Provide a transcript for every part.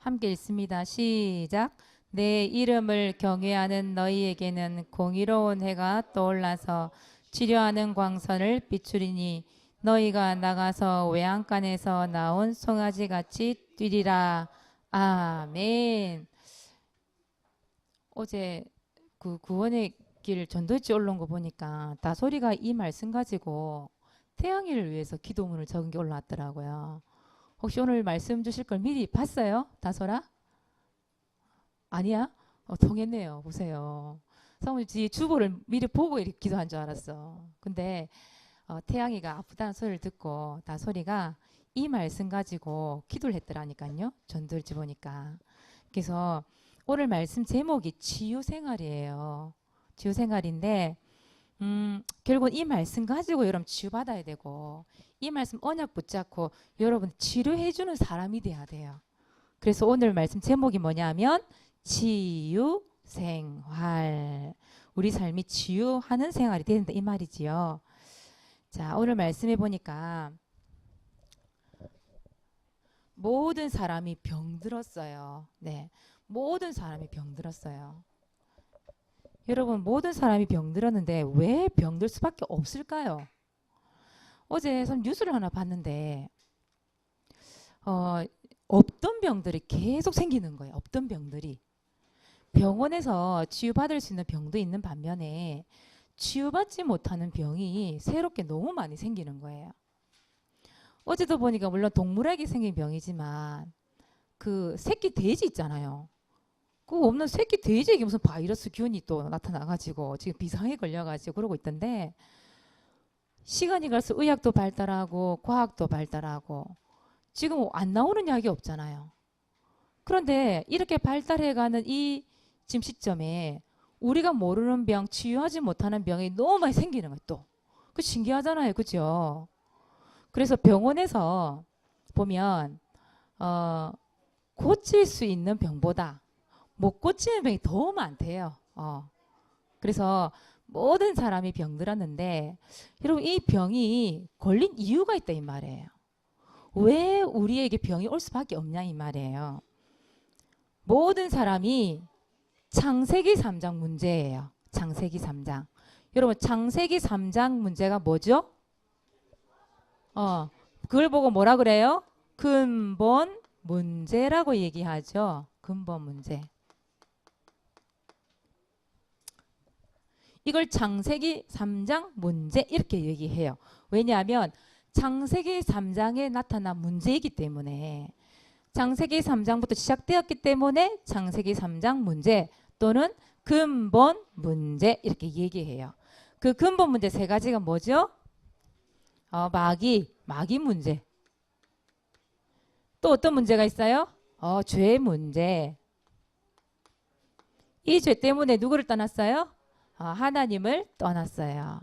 함께 읽습니다. 시작. 내 이름을 경외하는 너희에게는 공의로운 해가 떠올라서 치료하는 광선을 비추리니 너희가 나가서 외양간에서 나온 송아지같이 뛰리라. 아멘. 어제 그 구원의 길 전도지 올라온 거 보니까 다소리가 이 말씀 가지고 태양이를 위해서 기도문을 적은 게 올라왔더라고요. 혹시 오늘 말씀 주실 걸 미리 봤어요? 다소라? 아니야? 통했네요. 보세요. 사모님 뒤에 주보를 미리 보고 이렇게 기도한 줄 알았어. 근데 태양이가 아프다는 소리를 듣고 다소리가 이 말씀 가지고 기도를 했더라니까요. 전도지 보니까. 그래서 오늘 말씀 제목이 치유생활이에요. 치유생활인데 결국은 이 말씀 가지고 여러분 치유받아야 되고 이 말씀 언약 붙잡고 여러분 치료해주는 사람이 돼야 돼요. 그래서 오늘 말씀 제목이 뭐냐면 치유생활. 우리 삶이 치유하는 생활이 된다 이 말이지요. 자, 오늘 말씀해 보니까 모든 사람이 병들었어요. 네, 모든 사람이 병들었어요. 여러분 모든 사람이 병들었는데 왜 병들 수밖에 없을까요? 어제 선 뉴스를 하나 봤는데 없던 병들이 계속 생기는 거예요. 없던 병들이. 병원에서 치유받을 수 있는 병도 있는 반면에 치유받지 못하는 병이 새롭게 너무 많이 생기는 거예요. 어제도 보니까 물론 동물에게 생긴 병이지만 그 새끼 돼지 있잖아요. 그 없는 새끼 돼지에게 무슨 바이러스 균이 또 나타나가지고 지금 비상에 걸려가지고 그러고 있던데 시간이 갈수록 의학도 발달하고 과학도 발달하고 지금 안 나오는 약이 없잖아요. 그런데 이렇게 발달해가는 이 지금 시점에 우리가 모르는 병, 치유하지 못하는 병이 너무 많이 생기는 거예요. 또. 그 신기하잖아요. 그죠? 그래서 병원에서 보면 고칠 수 있는 병보다 못 고치는 병이 더 많대요. 그래서 모든 사람이 병들었는데 여러분 이 병이 걸린 이유가 있다 이 말이에요. 왜 우리에게 병이 올 수밖에 없냐 이 말이에요. 모든 사람이 창세기 3장 문제예요. 창세기 3장. 여러분 창세기 3장 문제가 뭐죠? 그걸 보고 뭐라 그래요? 근본 문제라고 얘기하죠. 근본 문제. 이걸 창세기 3장 문제 이렇게 얘기해요. 왜냐하면 창세기 3장에 나타난 문제이기 때문에 창세기 3장부터 시작되었기 때문에 창세기 3장 문제 또는 근본 문제 이렇게 얘기해요. 그 근본 문제 세 가지가 뭐죠? 마귀 문제. 또 어떤 문제가 있어요? 죄 문제. 이 죄 때문에 누구를 떠났어요? 하나님을 떠났어요.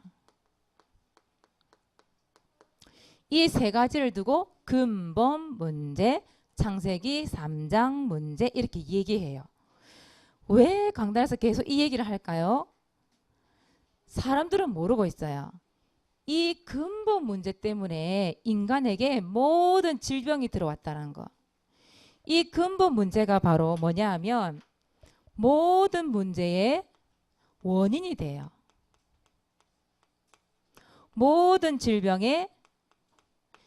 이 세 가지를 두고 근본 문제, 창세기 3장 문제 이렇게 얘기해요. 왜 강단에서 계속 이 얘기를 할까요? 사람들은 모르고 있어요. 이 근본 문제 때문에 인간에게 모든 질병이 들어왔다는 거. 이 근본 문제가 바로 뭐냐 하면 모든 문제의 원인이 돼요. 모든 질병의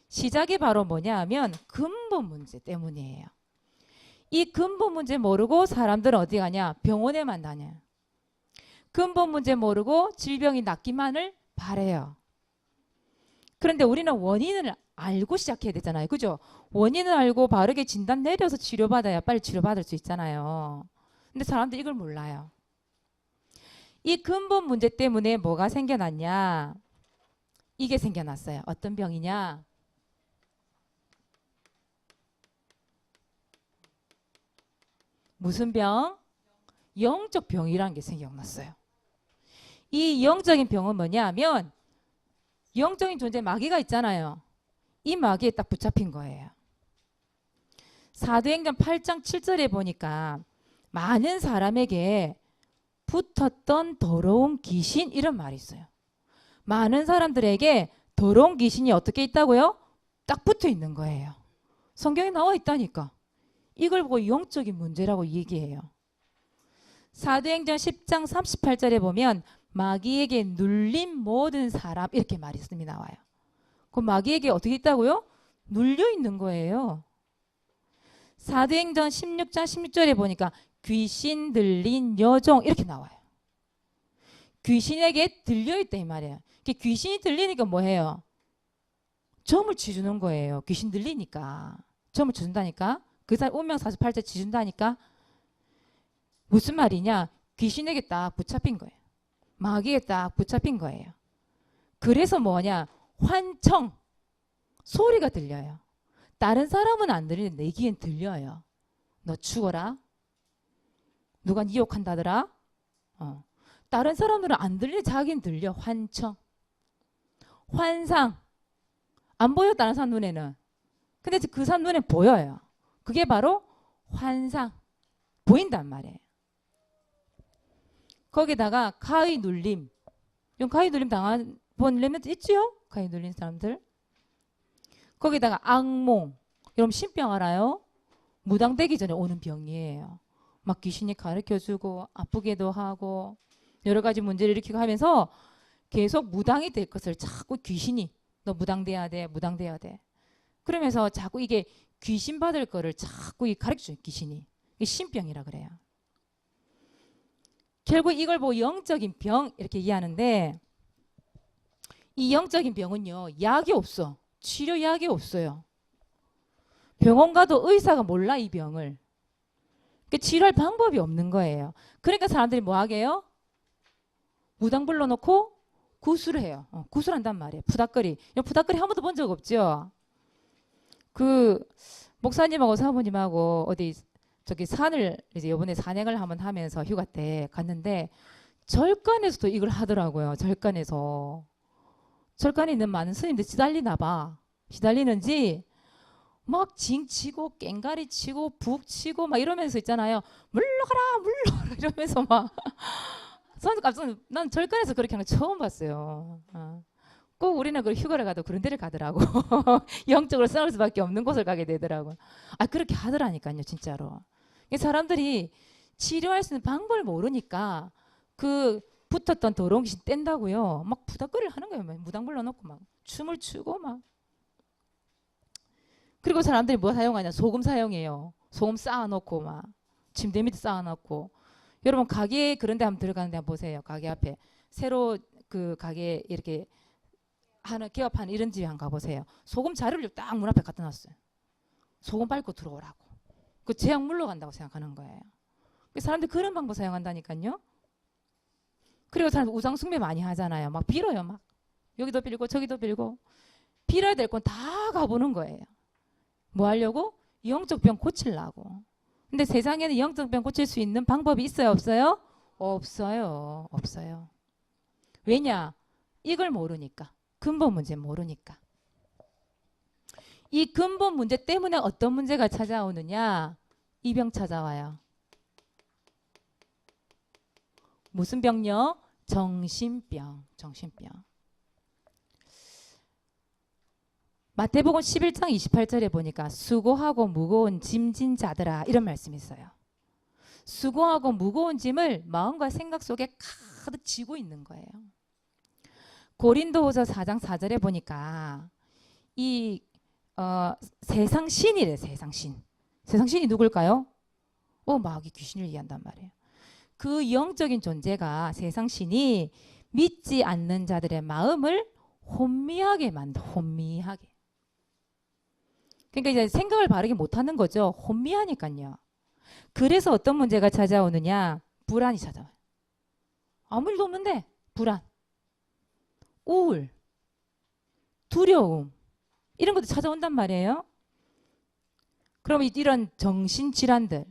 시작이 바로 뭐냐 하면 근본 문제 때문이에요. 이 근본 문제 모르고 사람들은 어디 가냐? 병원에만 다녀요. 근본 문제 모르고 질병이 낫기만을 바래요. 그런데 우리는 원인을 알고 시작해야 되잖아요. 그죠? 원인을 알고 바르게 진단 내려서 치료받아야 빨리 치료받을 수 있잖아요. 근데 사람들이 이걸 몰라요. 이 근본 문제 때문에 뭐가 생겨났냐? 이게 생겨났어요. 어떤 병이냐? 무슨 병? 영적 병이라는 게 생겨났어요. 이 영적인 병은 뭐냐 하면 영적인 존재 마귀가 있잖아요. 이 마귀에 딱 붙잡힌 거예요. 사도행전 8장 7절에 보니까 많은 사람에게 붙었던 더러운 귀신 이런 말이 있어요. 많은 사람들에게 더러운 귀신이 어떻게 있다고요? 딱 붙어 있는 거예요. 성경에 나와 있다니까. 이걸 보고 영적인 문제라고 얘기해요. 사도행전 10장 38절에 보면 마귀에게 눌린 모든 사람 이렇게 말씀이 나와요. 그 마귀에게 어떻게 있다고요? 눌려 있는 거예요. 사도행전 16장 16절에 보니까 귀신 들린 여종 이렇게 나와요. 귀신에게 들려있다 이 말이에요. 귀신이 들리니까 뭐해요? 점을 치주는 거예요. 귀신 들리니까 점을 치준다니까. 그 사람 운명 48자 치준다니까. 무슨 말이냐? 귀신에게 딱 붙잡힌 거예요. 마귀에 딱 붙잡힌 거예요. 그래서 뭐냐? 환청 소리가 들려요. 다른 사람은 안 들리는데 내 귀엔 들려요. 너 죽어라. 누가 네 욕한다더라. 다른 사람들은 안 들리는데 자기는 들려. 환청. 환상. 안 보여 다른 사람 눈에는. 근데 그 사람 눈에 보여요. 그게 바로 환상. 보인단 말이에요. 거기다가 가위 눌림. 가위 눌림 당한 본 레멘트 있지요? 가위 눌린 사람들. 거기다가 악몽. 여러분 신병 알아요? 무당되기 전에 오는 병이에요. 막 귀신이 가르쳐주고 아프게도 하고 여러 가지 문제를 일으키고 하면서 계속 무당이 될 것을 자꾸 귀신이 너 무당돼야 돼. 무당돼야 돼. 그러면서 자꾸 이게 귀신 받을 거를 자꾸 가르쳐줘요. 귀신이. 이게 신병이라 그래요. 결국 이걸 보고 영적인 병 이렇게 얘기하는데 이 영적인 병은요. 약이 없어. 치료약이 없어요. 병원 가도 의사가 몰라 이 병을. 치료할 방법이 없는 거예요. 그러니까 사람들이 뭐 하게요? 무당 불러놓고 구술을 해요. 구술한단 말이에요. 푸닥거리. 푸닥거리 한 번도 본 적 없죠? 그 목사님하고 사모님하고 어디 저기 산을 이제 이번에 산행을 한번 하면서 휴가 때 갔는데 절간에서도 이걸 하더라고요. 절간에서. 절간에 있는 많은 스님들 시달리나 봐. 시달리는지 막 징치고 깽가리 치고 북 치고 막 이러면서 있잖아요. 물러가라 물러가라 이러면서 막 저는 깜짝 난 절간에서 그렇게 하는 거 처음 봤어요. 꼭 우리는 그 휴가를 가도 그런 데를 가더라고. 영적으로 싸울 수밖에 없는 곳을 가게 되더라고. 그렇게 하더라니까요, 진짜로. 사람들이 치료할 수 있는 방법을 모르니까 그 붙었던 더러운 귀신 뗀다고요. 막 부닥거리를 하는 거예요. 무당 불러놓고 막 춤을 추고 막. 그리고 사람들이 뭐 사용하냐? 소금 사용해요. 소금 쌓아놓고 막 침대 밑에 쌓아놓고. 여러분 가게 그런 데 한번 들어가는 데 한번 보세요. 가게 앞에 새로 그 가게 이렇게 하는 개업하는 이런 집에 한번 가보세요. 소금 자루를 딱 문 앞에 갖다 놨어요. 소금 밟고 들어오라고. 그 재앙 물러간다고 생각하는 거예요. 사람들이 그런 방법 사용한다니까요. 그리고 사람들 우상 숭배 많이 하잖아요. 막 빌어요. 막 여기도 빌고 저기도 빌고 빌어야 될 건 다 가보는 거예요. 뭐 하려고? 영적 병 고치려고. 근데 세상에는 영적 병 고칠 수 있는 방법이 있어요? 없어요? 없어요. 없어요. 왜냐? 이걸 모르니까. 근본 문제 모르니까. 이 근본 문제 때문에 어떤 문제가 찾아오느냐? 이 병 찾아와요. 무슨 병요? 정신병. 정신병. 마태복음 11장 28절에 보니까 수고하고 무거운 짐진 자들아 이런 말씀이 있어요. 수고하고 무거운 짐을 마음과 생각 속에 가득 지고 있는 거예요. 고린도후서 4장 4절에 보니까 이 세상 신이래. 세상 신. 세상 신이 누굴까요? 마귀 귀신을 이해한단 말이에요. 그 영적인 존재가 세상 신이 믿지 않는 자들의 마음을 혼미하게 만든다. 혼미하게. 그러니까 이제 생각을 바르게 못하는 거죠. 혼미하니까요. 그래서 어떤 문제가 찾아오느냐? 불안이 찾아와요. 아무 일도 없는데 불안, 우울, 두려움 이런 것도 찾아온단 말이에요. 그럼 이런 정신질환들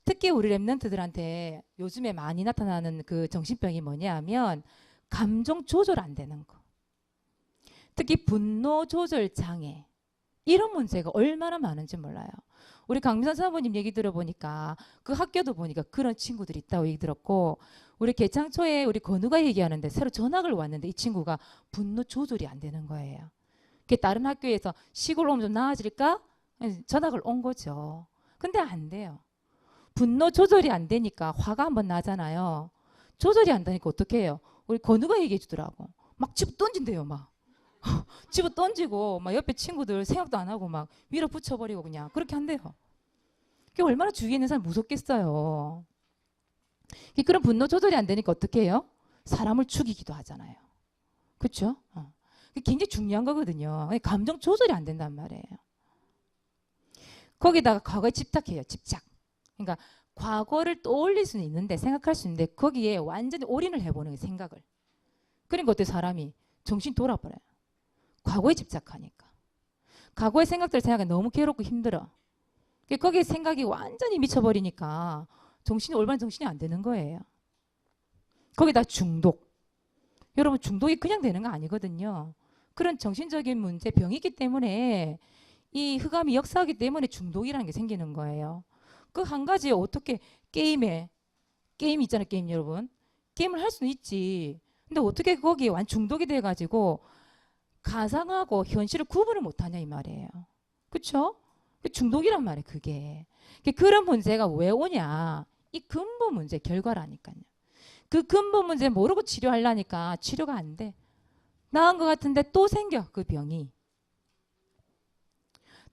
특히 우리 랩런트들한테 요즘에 많이 나타나는 그 정신병이 뭐냐 하면 감정 조절 안 되는 거. 특히 분노 조절 장애. 이런 문제가 얼마나 많은지 몰라요. 우리 강미선 사모님 얘기 들어보니까 그 학교도 보니까 그런 친구들이 있다고 얘기 들었고 우리 개창초에 우리 건우가 얘기하는데 새로 전학을 왔는데 이 친구가 분노 조절이 안 되는 거예요. 다른 학교에서 시골로 오면 좀 나아질까? 전학을 온 거죠. 근데 안 돼요. 분노 조절이 안 되니까 화가 한번 나잖아요. 조절이 안 되니까 어떻게 해요? 우리 건우가 얘기해 주더라고. 막 집어 던진대요, 막. 집어 던지고 막 옆에 친구들 생각도 안 하고 막 밀어붙여버리고 그냥 그렇게 한대요. 그게 얼마나 주위에 있는 사람 무섭겠어요. 그런 분노 조절이 안 되니까 어떻게 해요? 사람을 죽이기도 하잖아요. 그렇죠? 그게 굉장히 중요한 거거든요. 감정 조절이 안 된단 말이에요. 거기다가 과거에 집착해요. 집착. 그러니까 과거를 떠올릴 수는 있는데 생각할 수 있는데 거기에 완전히 올인을 해보는 생각을. 그러니까 어때 사람이 정신 돌아버려요. 과거에 집착하니까. 과거의 생각들 생각이 너무 괴롭고 힘들어. 거기에 생각이 완전히 미쳐버리니까 올바른 정신이 안 되는 거예요. 거기다 중독. 여러분 중독이 그냥 되는 거 아니거든요. 그런 정신적인 문제, 병이 있기 때문에 이 흑암이 역사하기 때문에 중독이라는 게 생기는 거예요. 그 한 가지 어떻게 게임 있잖아요. 게임 여러분. 게임을 할 수는 있지. 근데 어떻게 거기에 중독이 돼가지고 가상하고 현실을 구분을 못하냐 이 말이에요. 그렇죠? 중독이란 말이에요. 그게. 그런 문제가 왜 오냐. 이 근본 문제 결과라니까요. 그 근본 문제 모르고 치료하려니까 치료가 안 돼. 나은 것 같은데 또 생겨 그 병이.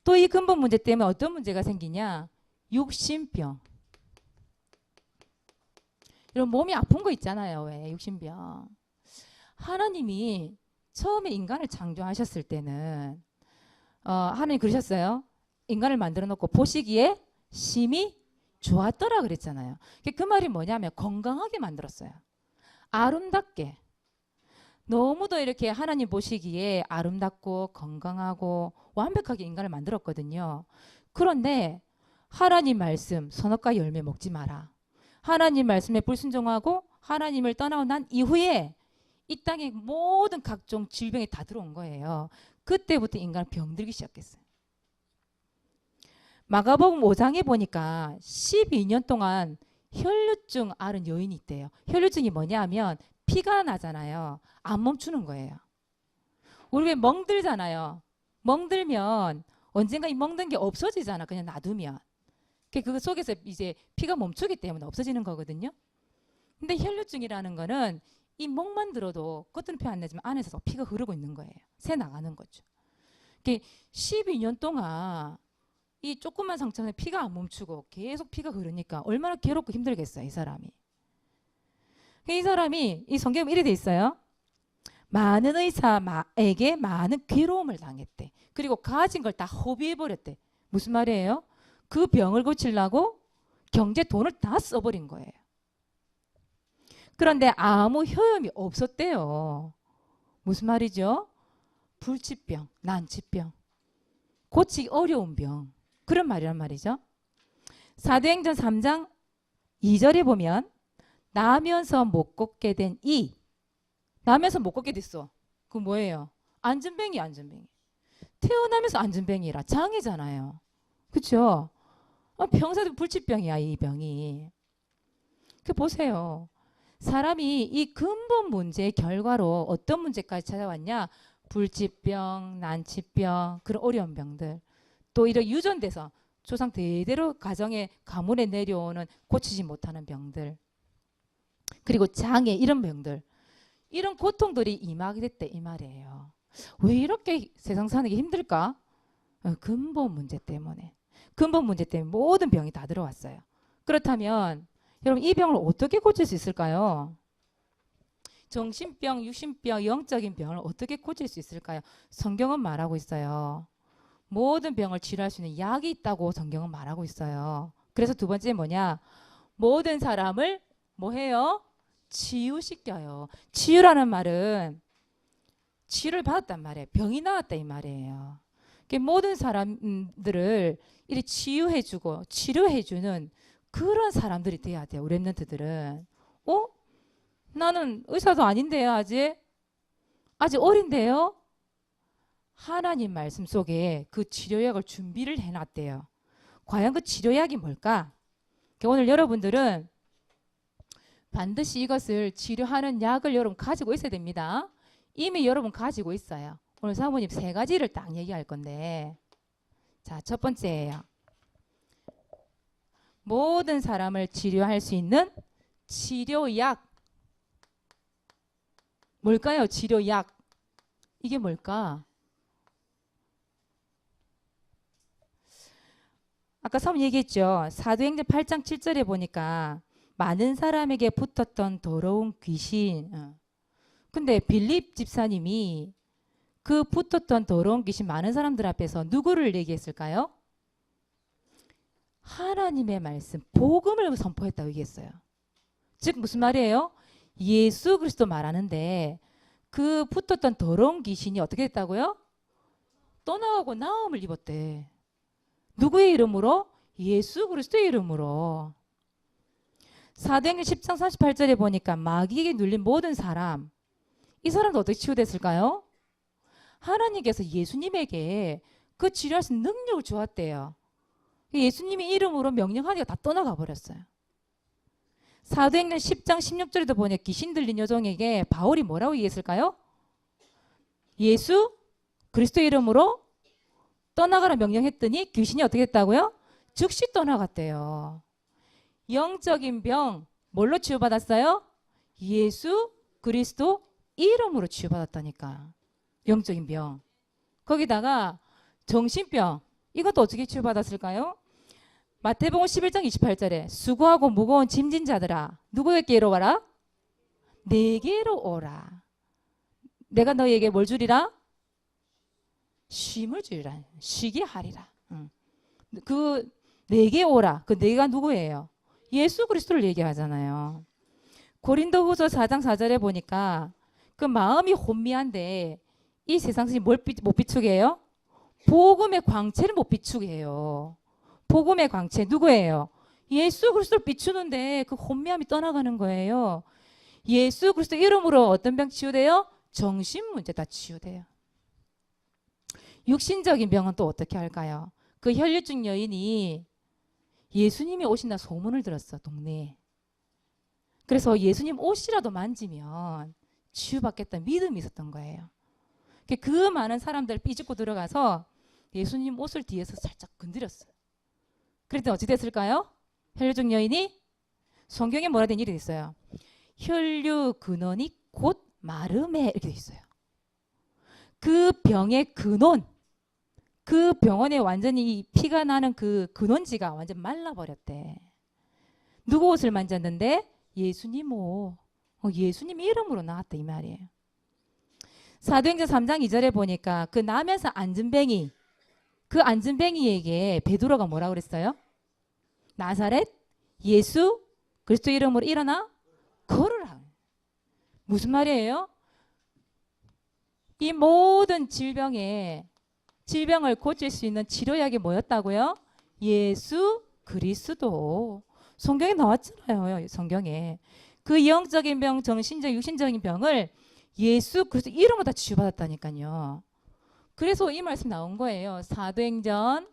또 이 근본 문제 때문에 어떤 문제가 생기냐. 육신병. 이런 몸이 아픈 거 있잖아요. 왜 육신병. 하나님이 처음에 인간을 창조하셨을 때는 하나님 그러셨어요. 인간을 만들어 놓고 보시기에 심히 좋았더라 그랬잖아요. 그 말이 뭐냐면 건강하게 만들었어요. 아름답게. 너무도 이렇게 하나님 보시기에 아름답고 건강하고 완벽하게 인간을 만들었거든요. 그런데 하나님 말씀 선악과 열매 먹지 마라. 하나님 말씀에 불순종하고 하나님을 떠나고 난 이후에 이 땅에 모든 각종 질병이 다 들어온 거예요. 그때부터 인간은 병들기 시작했어요. 마가복음 5장에 보니까 12년 동안 혈류증 앓은 여인이 있대요. 혈류증이 뭐냐면 피가 나잖아요. 안 멈추는 거예요. 우리 왜 멍들잖아요. 멍들면 언젠가 이 멍든 게 없어지잖아. 그냥 놔두면. 그 속에서 이제 피가 멈추기 때문에 없어지는 거거든요. 근데 혈류증이라는 거는 이 목만 들어도 겉으로는 피 안 내지만 안에서 피가 흐르고 있는 거예요. 새 나가는 거죠. 12년 동안 이 조그만 상처에 피가 안 멈추고 계속 피가 흐르니까 얼마나 괴롭고 힘들겠어요. 이 사람이. 이 사람이 이 성경에 이래 돼 있어요. 많은 의사에게 많은 괴로움을 당했대. 그리고 가진 걸 다 허비해버렸대. 무슨 말이에요? 그 병을 고치려고 경제 돈을 다 써버린 거예요. 그런데 아무 효험이 없었대요. 무슨 말이죠? 불치병, 난치병, 고치기 어려운 병. 그런 말이란 말이죠. 사도행전 3장 2절에 보면 나면서 못 걷게 된 나면서 못 걷게 됐어. 그 뭐예요? 안전뱅이. 태어나면서 안전뱅이라 장애잖아요. 그렇죠? 평소에도 불치병이야 이 병이. 보세요. 사람이 이 근본 문제의 결과로 어떤 문제까지 찾아왔냐? 불치병, 난치병, 그런 어려운 병들. 또 이런 유전돼서 조상 대대로 가정의 가문에 내려오는 고치지 못하는 병들. 그리고 장애 이런 병들. 이런 고통들이 임하게 됐대 이 말이에요. 왜 이렇게 세상 사는 게 힘들까? 근본 문제 때문에. 근본 문제 때문에 모든 병이 다 들어왔어요. 그렇다면 여러분 이 병을 어떻게 고칠 수 있을까요? 정신병, 육신병, 영적인 병을 어떻게 고칠 수 있을까요? 성경은 말하고 있어요. 모든 병을 치료할 수 있는 약이 있다고 성경은 말하고 있어요. 그래서 두 번째 뭐냐? 모든 사람을 뭐해요? 치유시켜요. 치유라는 말은 치유를 받았단 말이에요. 병이 나았다 이 말이에요. 모든 사람들을 이렇게 치유해주고 치료해주는 그런 사람들이 돼야 돼요. 우리 랩런트들은. 나는 의사도 아닌데요. 아직 어린데요. 하나님 말씀 속에 그 치료약을 준비를 해놨대요. 과연 그 치료약이 뭘까? 오늘 여러분들은 반드시 이것을 치료하는 약을 여러분 가지고 있어야 됩니다. 이미 여러분 가지고 있어요. 오늘 사모님 3가지를 딱 얘기할 건데, 자, 첫 번째예요. 모든 사람을 치료할 수 있는 치료약. 뭘까요? 치료약. 이게 뭘까? 아까 처음 얘기했죠. 사도행전 8장 7절에 보니까 많은 사람에게 붙었던 더러운 귀신. 근데 빌립 집사님이 그 붙었던 더러운 귀신 많은 사람들 앞에서 누구를 얘기했을까요? 하나님의 말씀, 복음을 선포했다고 얘기했어요. 즉 무슨 말이에요? 예수 그리스도 말하는데 그 붙었던 더러운 귀신이 어떻게 됐다고요? 떠나가고 나음을 입었대. 누구의 이름으로? 예수 그리스도의 이름으로. 사도행전 10장 38절에 보니까 마귀에게 눌린 모든 사람, 이 사람도 어떻게 치유됐을까요? 하나님께서 예수님에게 그 치료할 수 있는 능력을 주었대요. 예수님의 이름으로 명령하니까 다 떠나가 버렸어요. 사도행전 10장 16절에도 보니 귀신 들린 여종에게 바울이 뭐라고 얘기했을까요? 예수 그리스도의 이름으로 떠나가라 명령했더니 귀신이 어떻게 했다고요? 즉시 떠나갔대요. 영적인 병 뭘로 치유받았어요? 예수 그리스도 이름으로 치유받았다니까. 영적인 병. 거기다가 정신병 이것도 어떻게 치유받았을까요? 마태복음 11장 28절에 수고하고 무거운 짐진 자들아 누구에게로 와라? 내게로 오라. 내가 너희에게 뭘 주리라? 쉼을 주리라. 쉬게 하리라. 그 내게 오라. 그 내가 누구예요? 예수 그리스도를 얘기하잖아요. 고린도후서 4장 4절에 보니까 그 마음이 혼미한데 이 세상이 못 비추게 해요? 복음의 광채를 못 비추게 해요. 복음의 광채 누구예요? 예수 그리스도를 비추는데 그 혼미함이 떠나가는 거예요. 예수 그리스도 이름으로 어떤 병 치유돼요? 정신 문제 다 치유돼요. 육신적인 병은 또 어떻게 할까요? 그 혈류증 여인이 예수님이 오신다 소문을 들었어, 동네에. 그래서 예수님 옷이라도 만지면 치유받겠다는 믿음이 있었던 거예요. 그 많은 사람들 삐집고 들어가서 예수님 옷을 뒤에서 살짝 건드렸어요. 그랬더니 어찌 됐을까요? 혈류증 여인이 성경에 뭐라 된 일이 있어요. 혈류 근원이 곧 마름에 이렇게 돼 있어요. 그 병의 근원, 그 병원에 완전히 피가 나는 그 근원지가 완전 말라버렸대. 누구 옷을 만졌는데? 예수님 옷. 예수님 이름으로 나왔다 이 말이에요. 사도행전 3장 2절에 보니까 그 나면서 앉은뱅이, 그 앉은뱅이에게 베드로가 뭐라 그랬어요? 나사렛 예수 그리스도 이름으로 일어나 걸으라. 무슨 말이에요? 이 모든 질병을 고칠 수 있는 치료약이 뭐였다고요? 예수 그리스도. 성경에 나왔잖아요. 성경에. 그 영적인 병, 정신적, 육신적인 병을 예수 그리스도 이름으로 다 치유받았다니까요. 그래서 이 말씀 나온 거예요. 사도행전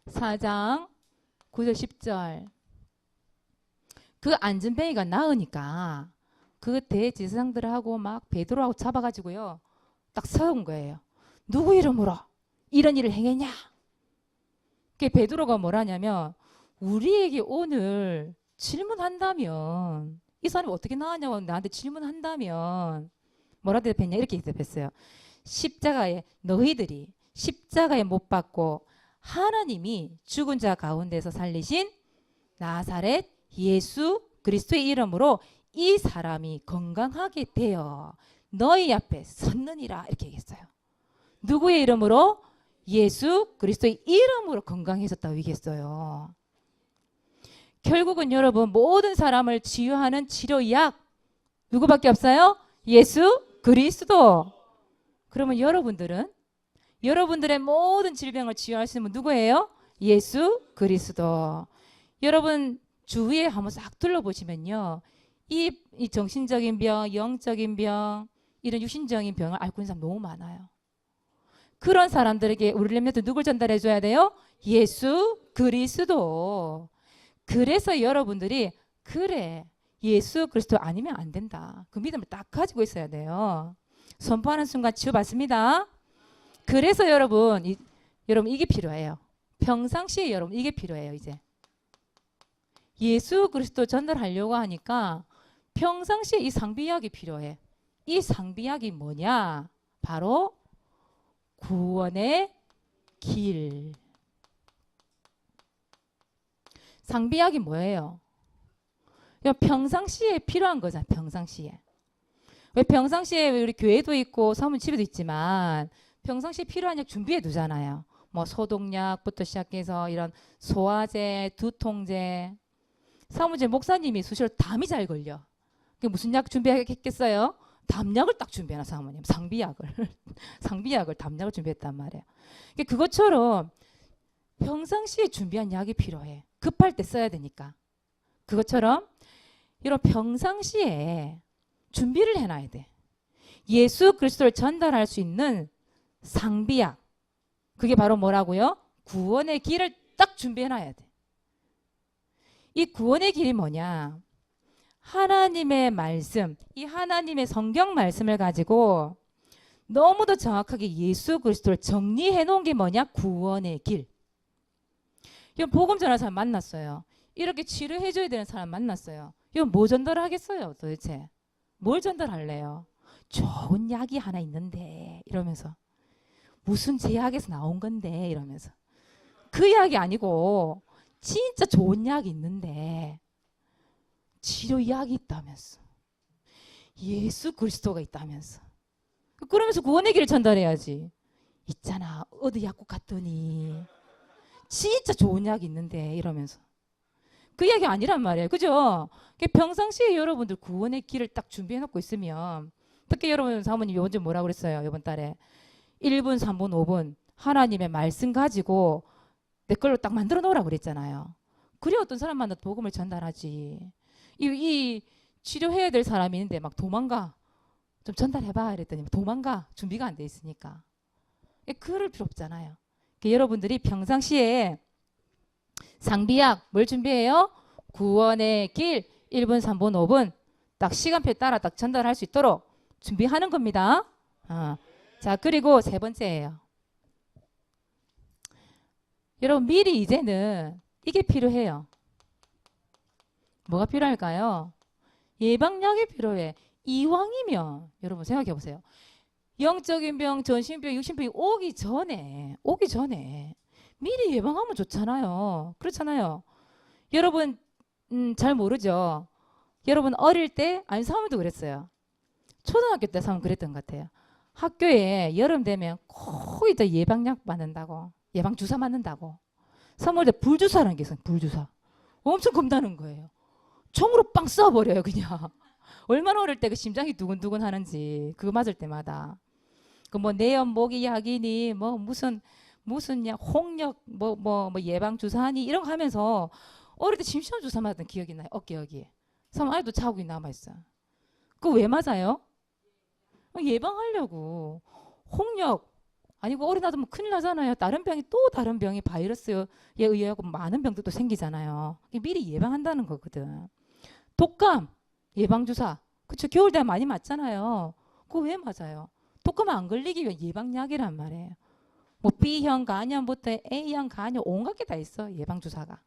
4장 9절 10절. 그 앉은뱅이가 나으니까 그 대제사장들하고 막 베드로하고 잡아가지고요. 딱 세운 거예요. 누구 이름으로 이런 일을 행했냐? 그 베드로가 뭐라냐면 우리에게 오늘 질문한다면 이 사람이 어떻게 나왔냐고 나한테 질문한다면 뭐라 대답했냐 이렇게 대답했어요. 너희들이 십자가에 못 박고 하나님이 죽은 자 가운데서 살리신 나사렛 예수 그리스도의 이름으로 이 사람이 건강하게 되어 너희 앞에 섰느니라 이렇게 얘기했어요. 누구의 이름으로? 예수 그리스도의 이름으로 건강해졌다고 얘기했어요. 결국은 여러분 모든 사람을 치유하는 치료약 누구밖에 없어요? 예수 그리스도. 그러면 여러분들의 모든 질병을 치유할 수 있는 분 누구예요? 예수 그리스도. 여러분 주위에 한번 싹 둘러보시면요. 이 정신적인 병, 영적인 병, 이런 육신적인 병을 앓고 있는 사람 너무 많아요. 그런 사람들에게 우리 렘넌트 누굴 전달해 줘야 돼요? 예수 그리스도. 그래서 여러분들이 그래 예수 그리스도 아니면 안 된다. 그 믿음을 딱 가지고 있어야 돼요. 선포하는 순간 치유받습니다. 그래서 여러분 이게 필요해요. 평상시에 여러분 이게 필요해요. 이제 예수 그리스도 전달하려고 하니까 평상시에 이 상비약이 필요해. 이 상비약이 뭐냐? 바로 구원의 길. 상비약이 뭐예요? 평상시에 필요한 거잖아. 평상시에. 왜 평상시에 우리 교회도 있고 사모님 집에도 있지만 평상시에 필요한 약 준비해 두잖아요. 뭐 소독약부터 시작해서 이런 소화제, 두통제. 사모님 목사님이 수시로 담이 잘 걸려. 그게 무슨 약 준비했겠어요? 담약을 딱 준비해놔 사모님. 상비약을. 상비약을 담약을 준비했단 말이에요. 그것처럼 평상시에 준비한 약이 필요해. 급할 때 써야 되니까. 그것처럼 이런 평상시에 준비를 해놔야 돼. 예수 그리스도를 전달할 수 있는 상비약. 그게 바로 뭐라고요? 구원의 길을 딱 준비해놔야 돼. 이 구원의 길이 뭐냐? 하나님의 말씀, 이 하나님의 성경 말씀을 가지고 너무도 정확하게 예수 그리스도를 정리해 놓은 게 뭐냐? 구원의 길. 이건 복음 전하는 사람 만났어요. 이렇게 치료해 줘야 되는 사람 만났어요. 이건 뭐 전달을 하겠어요 도대체? 뭘 전달할래요? 좋은 약이 하나 있는데 이러면서 무슨 제약에서 나온 건데 이러면서 그 약이 아니고 진짜 좋은 약이 있는데 치료약이 있다면서 예수 그리스도가 있다면서 그러면서 구원의 길을 전달해야지. 있잖아 어디 약국 갔더니 진짜 좋은 약이 있는데 이러면서 그 이야기 아니란 말이에요. 그죠? 평상시에 여러분들 구원의 길을 딱 준비해 놓고 있으면 특히 여러분 사모님 요번 주 뭐라고 그랬어요? 이번 달에 1분, 3분, 5분 하나님의 말씀 가지고 내 걸로 딱 만들어 놓으라고 그랬잖아요. 그래 어떤 사람 만나도 복음을 전달하지. 이 치료해야 될 사람이 있는데 막 도망가. 좀 전달해봐 이랬더니 도망가. 준비가 안 돼 있으니까. 그럴 필요 없잖아요. 여러분들이 평상시에 상비약 뭘 준비해요? 구원의 길 1분, 3분, 5분 딱 시간표에 따라 딱 전달할 수 있도록 준비하는 겁니다. 자 그리고 세 번째예요. 여러분 미리 이제는 이게 필요해요. 뭐가 필요할까요? 예방약이 필요해. 이왕이면 여러분 생각해 보세요. 영적인 병, 전신병, 육신병이 오기 전에 미리 예방하면 좋잖아요. 그렇잖아요. 여러분 잘 모르죠. 여러분 어릴 때 아니 사모님도 그랬어요. 초등학교 때 사모님 그랬던 것 같아요. 학교에 여름 되면 꼭 이제 예방약 맞는다고 예방 주사 맞는다고 사모님 불주사라는 게 있어요. 불주사 엄청 겁나는 거예요. 총으로 빵 쏴버려요 그냥. 얼마나 어릴 때 그 심장이 두근두근 하는지 그거 맞을 때마다 그 뭐 내연 모기 약이니 뭐 무슨 약 홍역 뭐 예방 주사니 이런 거 하면서 어릴 때 심시원 주사 맞았던 기억이 나요. 어깨 여기에. 사람 아직도 자국이 남아 있어. 그거 왜 맞아요? 예방하려고. 홍역 아니고 어린 아들 뭐 큰일 나잖아요. 다른 병이 또 다른 병이 바이러스에 의해 많은 병들도 생기잖아요. 미리 예방한다는 거거든. 독감 예방주사 그쵸 겨울 되면 많이 맞잖아요. 그거 왜 맞아요? 독감 안 걸리기 위한 예방약이란 말이에요. 뭐 B형 간염부터 A형 간염 온갖 게 다 있어 예방주사가.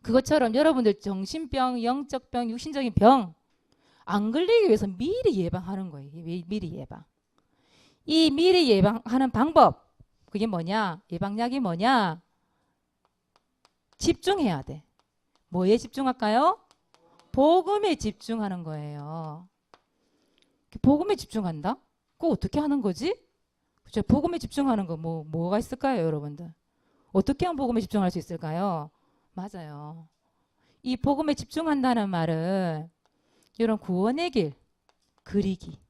그것처럼 여러분들 정신병, 영적병, 육신적인 병 안 걸리기 위해서 미리 예방하는 거예요. 미리 예방. 이 미리 예방하는 방법 그게 뭐냐? 예방약이 뭐냐? 집중해야 돼. 뭐에 집중할까요? 복음에 집중하는 거예요. 복음에 집중한다? 그거 어떻게 하는 거지? 그죠? 복음에 집중하는 거 뭐가 있을까요, 여러분들? 어떻게 하면 복음에 집중할 수 있을까요? 맞아요. 이 복음에 집중한다는 말은 이런 구원의 길 그리기.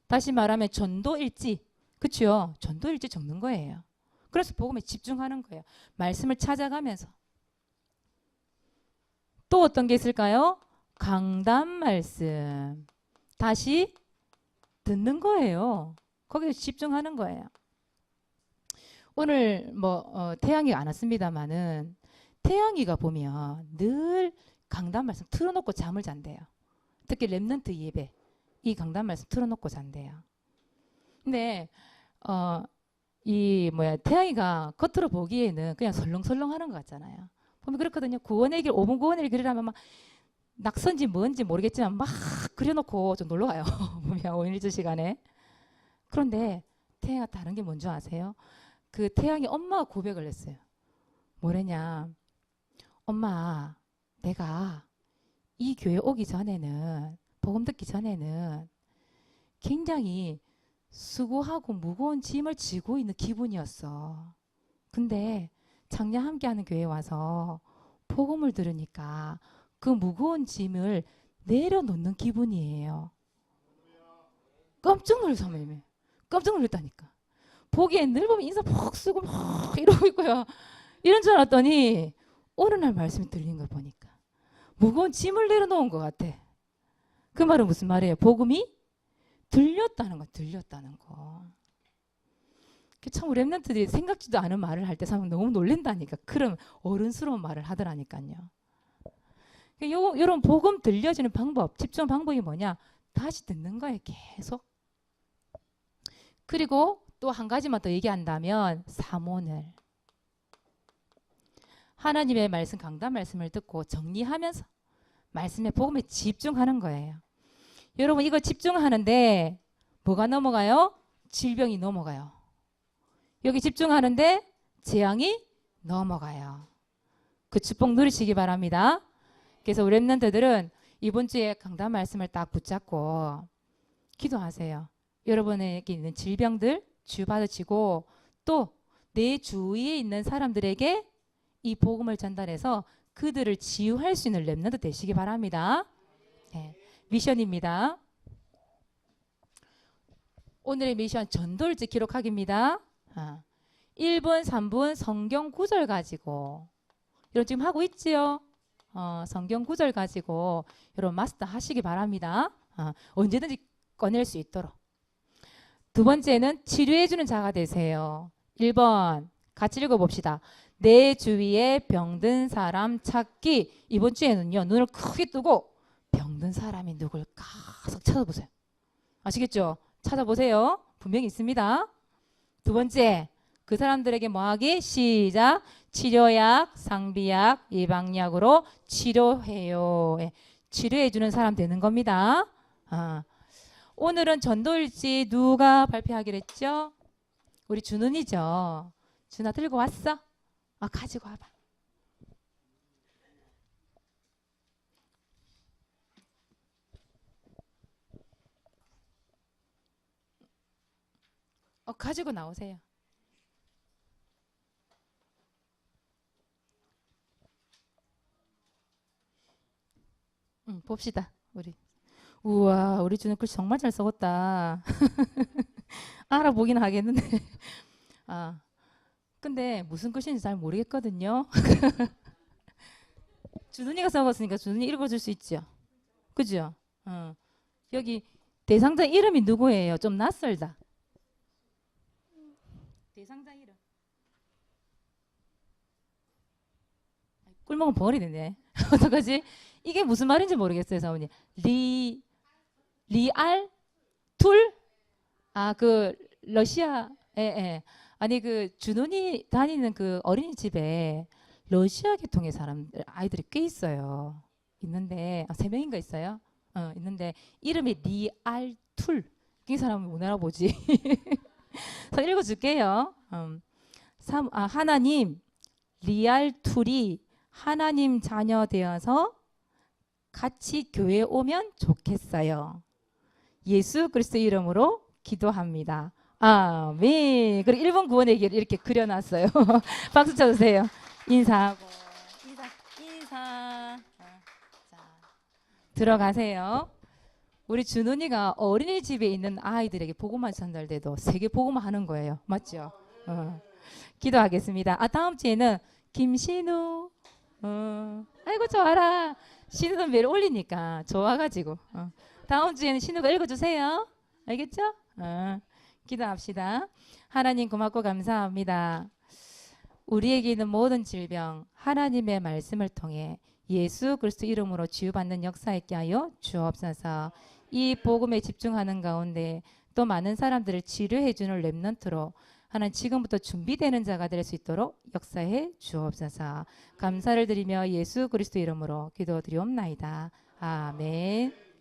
다시 말하면 전도일지. 그렇죠? 전도일지 적는 거예요. 그래서 복음에 집중하는 거예요. 말씀을 찾아가면서. 또 어떤 게 있을까요? 강단 말씀. 다시 듣는 거예요. 거기서 집중하는 거예요. 오늘 태양이가 안 왔습니다만은 태양이가 보면 늘 강단 말씀 틀어놓고 잠을 잔대요. 특히 렘넌트 예배 이 강단 말씀 틀어놓고 잔대요. 근데 태양이가 겉으로 보기에는 그냥 설렁설렁하는 것 같잖아요. 보면 그렇거든요. 구원의 길, 5분 구원의 길이라면 막 낙선지 뭔지 모르겠지만 막 그려놓고 좀 놀러 가요. 보면 5일주 시간에. 그런데 태양이 다른 게 뭔지 아세요? 그 태양이 엄마가 고백을 했어요. 뭐랬냐? 엄마, 내가 이 교회 오기 전에는, 복음 듣기 전에는 굉장히 수고하고 무거운 짐을 지고 있는 기분이었어. 근데 작년 함께하는 교회에 와서 복음을 들으니까 그 무거운 짐을 내려놓는 기분이에요. 깜짝 놀라서 깜짝 놀랐다니까. 보기엔 늘 보면 인사 푹 쓰고 막 이러고 있고요. 이런 줄 알았더니 어느 날 말씀이 들린 걸 보니까 무거운 짐을 내려놓은 것 같아. 그 말은 무슨 말이에요? 복음이 들렸다는 거, 들렸다는 거. 참 우리 랩런트들이 생각지도 않은 말을 할 때 사람 너무 놀란다니까. 그런 어른스러운 말을 하더라니까요. 이런 복음 들려지는 방법, 집중 방법이 뭐냐? 다시 듣는 거예요, 계속. 그리고 또 한 가지만 더 얘기한다면 사모늘. 하나님의 말씀, 강단 말씀을 듣고 정리하면서 말씀에 복음에 집중하는 거예요. 여러분 이거 집중하는데 뭐가 넘어가요? 질병이 넘어가요. 여기 집중하는데 재앙이 넘어가요. 그 축복 누리시기 바랍니다. 그래서 우리 랩런트들은 이번 주에 강단 말씀을 딱 붙잡고 기도하세요. 여러분에게 있는 질병들 치유받으시고 또 내 주위에 있는 사람들에게 이 복음을 전달해서 그들을 치유할 수 있는 랩런트 되시기 바랍니다. 네, 미션입니다. 오늘의 미션 전도일지 기록하기입니다. 1분, 3분 성경 구절 가지고 여러분 지금 하고 있지요? 성경 구절 가지고 여러분 마스터 하시기 바랍니다. 언제든지 꺼낼 수 있도록. 두 번째는 치료해주는 자가 되세요. 1번 같이 읽어봅시다. 내 주위에 병든 사람 찾기. 이번 주에는요 눈을 크게 뜨고 병든 사람이 누굴까 싹 찾아보세요. 아시겠죠? 찾아보세요. 분명히 있습니다. 두 번째 그 사람들에게 뭐하기? 시작. 치료약, 상비약, 예방약으로 치료해요. 치료해주는 사람 되는 겁니다. 오늘은 전도일지 누가 발표하기로 했죠? 우리 준은이죠. 준아 들고 왔어? 가지고 와봐. 가지고 나오세요. 봅시다. 우와, 우리 준우 글 정말 잘 써봤다. 알아보긴 하겠는데. 근데 무슨 글씨인지 잘 모르겠거든요. 준은이가 써봤으니까 준은이 읽어줄 수 있죠. 그죠? 여기 대상자 이름이 누구예요? 좀 낯설다. 대상자 이름. 꿀먹은 버리네. 어떡하지? 이게 무슨 말인지 모르겠어요, 사모님. 리알? 툴? 그 러시아. 예. 아니 그 준훈이 다니는 그 어린이집에 러시아 계통의 아이들이 꽤 있어요. 있는데 3명인가 있어요. 있는데 이름이 리알 툴. 이 사람은 못 알아보지. 그래서 읽어줄게요. 하나님 리알 툴이 하나님 자녀 되어서 같이 교회 오면 좋겠어요. 예수 그리스도 이름으로 기도합니다. 아멘. 그리고 1번 구원의 길 이렇게 그려놨어요. 박수 쳐주세요. 인사하고 인사. 자, 들어가세요. 우리 준훈이가 어린이집에 있는 아이들에게 복음만 전달돼도 세계 복음만 하는 거예요. 맞죠? 기도하겠습니다. 다음 주에는 김신우. 아이고 좋아라. 신우는 매일 올리니까 좋아가지고 다음 주에는 신우가 읽어주세요. 알겠죠? 기도합시다. 하나님 고맙고 감사합니다. 우리에게 있는 모든 질병 하나님의 말씀을 통해 예수 그리스도 이름으로 치유받는 역사 있게 하여 주옵소서. 이 복음에 집중하는 가운데 또 많은 사람들을 치료해 주는 렘넌트로 하나님 지금부터 준비되는 자가 될 수 있도록 역사해 주옵소서. 감사를 드리며 예수 그리스도 이름으로 기도드리옵나이다. 아멘.